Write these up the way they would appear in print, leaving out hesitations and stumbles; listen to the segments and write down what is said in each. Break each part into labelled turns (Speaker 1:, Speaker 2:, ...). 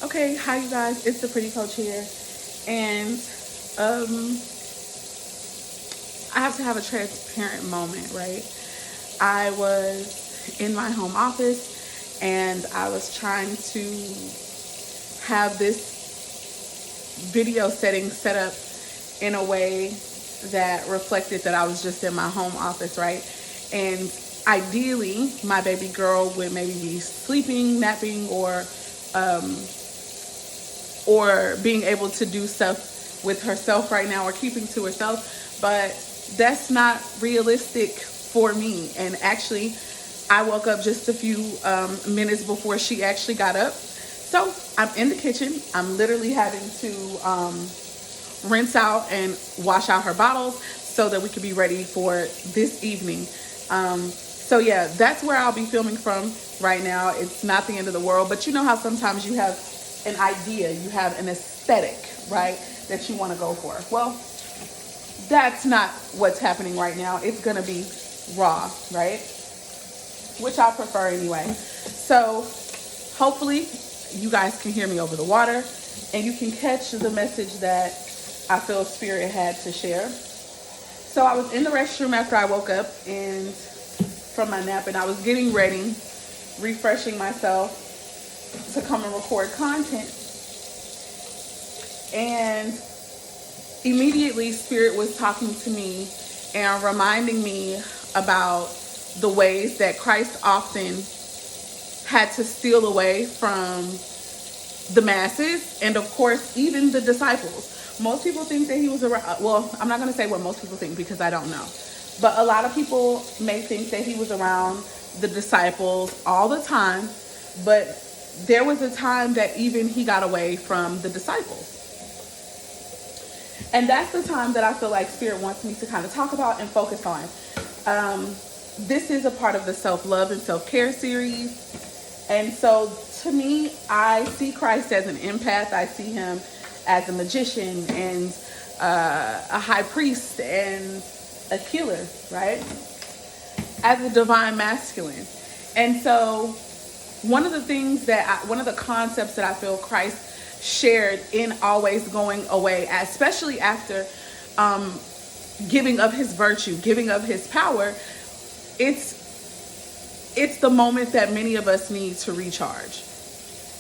Speaker 1: Okay, hi you guys, it's the Pretty Coach here, and I have to have a transparent moment, right? I was in my home office, and I was trying to have this video setting set up in a way that reflected that I was just in my home office, right? And ideally, my baby girl would maybe be sleeping, napping, um, or being able to do stuff with herself right now or keeping to herself, but that's not realistic for me. And actually, I woke up just a few minutes before she actually got up. So I'm in the kitchen. I'm literally having to rinse out and wash out her bottles so that we could be ready for this evening. So yeah, that's where I'll be filming from right now. It's not the end of the world, but you know how sometimes you have an idea, you have an aesthetic, right, that you want to go for. Well, that's not what's happening right now. It's gonna be raw, right? Which I prefer anyway. So hopefully you guys can hear me over the water and you can catch the message that I feel Spirit had to share. So I was in the restroom after I woke up and from my nap, and I was getting ready, refreshing myself to come and record content. And immediately Spirit was talking to me and reminding me about the ways that Christ often had to steal away from the masses, and of course even the disciples. Most people think that he was around, well, I'm not going to say what most people think because I don't know, but a lot of people may think that he was around the disciples all the time, but there was a time that even he got away from the disciples. And that's the time that I feel like Spirit wants me to kind of talk about and focus on. This is a part of the self-love and self-care series. And so to me, I see Christ as an empath. I see him as a magician and a high priest and a healer, right? As a divine masculine. And so one of the concepts that I feel Christ shared in always going away, especially after giving of his virtue, giving of his power, it's the moment that many of us need to recharge.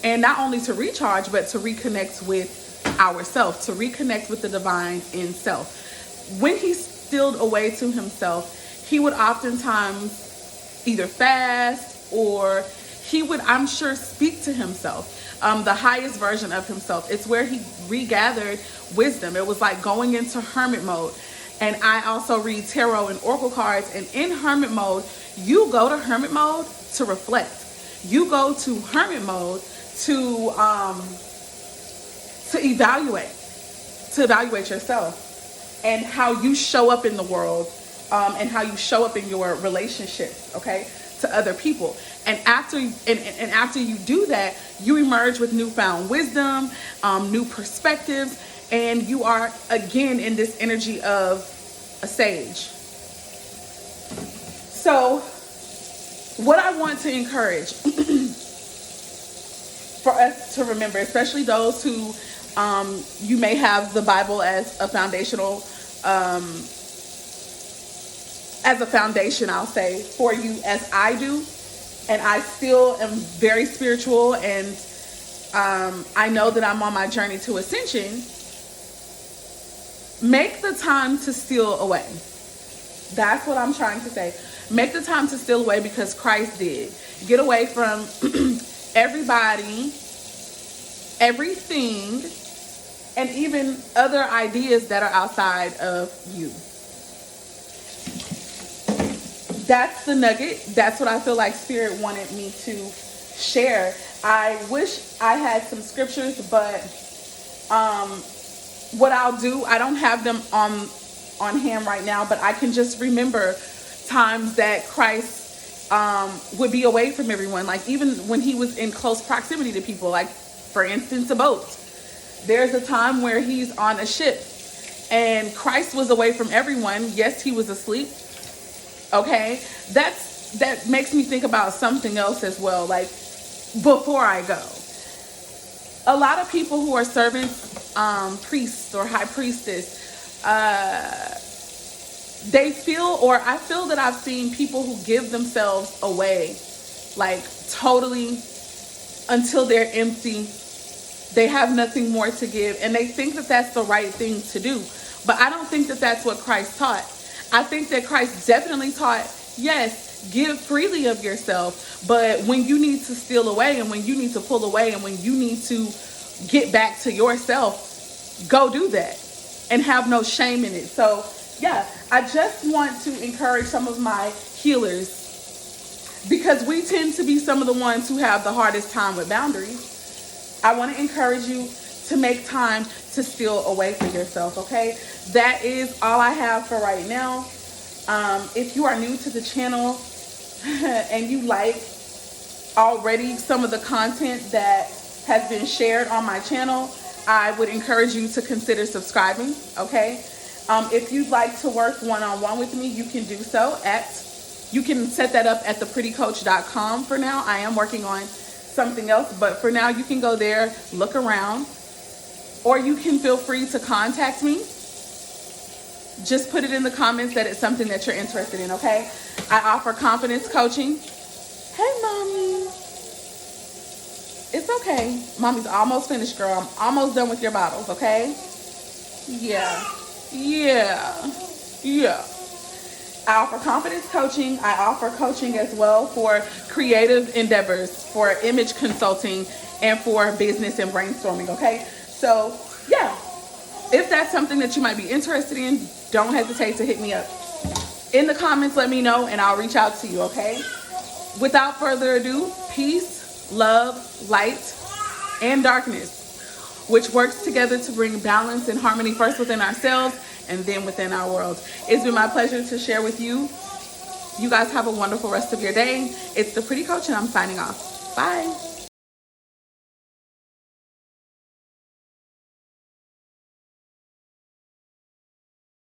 Speaker 1: And not only to recharge, but to reconnect with ourselves, to reconnect with the divine in self. When he stilled away to himself, he would oftentimes either fast or he would, I'm sure, speak to himself, the highest version of himself. It's where he regathered wisdom. It was like going into hermit mode. And I also read tarot and oracle cards. And in hermit mode, you go to hermit mode to reflect. You go to hermit mode to evaluate yourself and how you show up in the world, and how you show up in your relationships, okay, to other people. And after you do that, you emerge with newfound wisdom, new perspectives, and you are again in this energy of a sage. So what I want to encourage for us to remember, especially those who you may have the Bible as a foundation, I'll say, for you, as I do. And I still am very spiritual, and I know that I'm on my journey to ascension. Make the time to steal away. That's what I'm trying to say. Make the time to steal away, because Christ did. Get away from everybody, everything, and even other ideas that are outside of you. That's the nugget. That's what I feel like Spirit wanted me to share. I wish I had some scriptures, but what I'll do, I don't have them on hand right now, but I can just remember times that Christ would be away from everyone. Like even when he was in close proximity to people, like for instance, a boat. There's a time where he's on a ship and Christ was away from everyone. Yes, he was asleep. Okay, that makes me think about something else as well. Like before I go, a lot of people who are servants, priests or high priestess, they feel, or I feel that I've seen people who give themselves away, like totally until they're empty. They have nothing more to give, and they think that that's the right thing to do. But I don't think that that's what Christ taught. I think that Christ definitely taught, yes, give freely of yourself, but when you need to steal away and when you need to pull away and when you need to get back to yourself, go do that and have no shame in it. So yeah, I just want to encourage some of my healers, because we tend to be some of the ones who have the hardest time with boundaries. I want to encourage you to make time to steal away for yourself, okay? That is all I have for right now. If you are new to the channel and you like already some of the content that has been shared on my channel, I would encourage you to consider subscribing, okay? If you'd like to work one-on-one with me, you can do so you can set that up at theprettycoach.com for now. I am working on something else, but for now you can go there, look around, or you can feel free to contact me. Just put it in the comments that it's something that you're interested in, okay? I offer confidence coaching. Hey, mommy. It's okay. Mommy's almost finished, girl. I'm almost done with your bottles, okay? Yeah. I offer confidence coaching. I offer coaching as well for creative endeavors, for image consulting, and for business and brainstorming, okay? So, yeah. If that's something that you might be interested in, don't hesitate to hit me up. In the comments, let me know, and I'll reach out to you, okay? Without further ado, peace, love, light, and darkness, which works together to bring balance and harmony first within ourselves and then within our world. It's been my pleasure to share with you. You guys have a wonderful rest of your day. It's the Pretty Coach, and I'm signing off. Bye.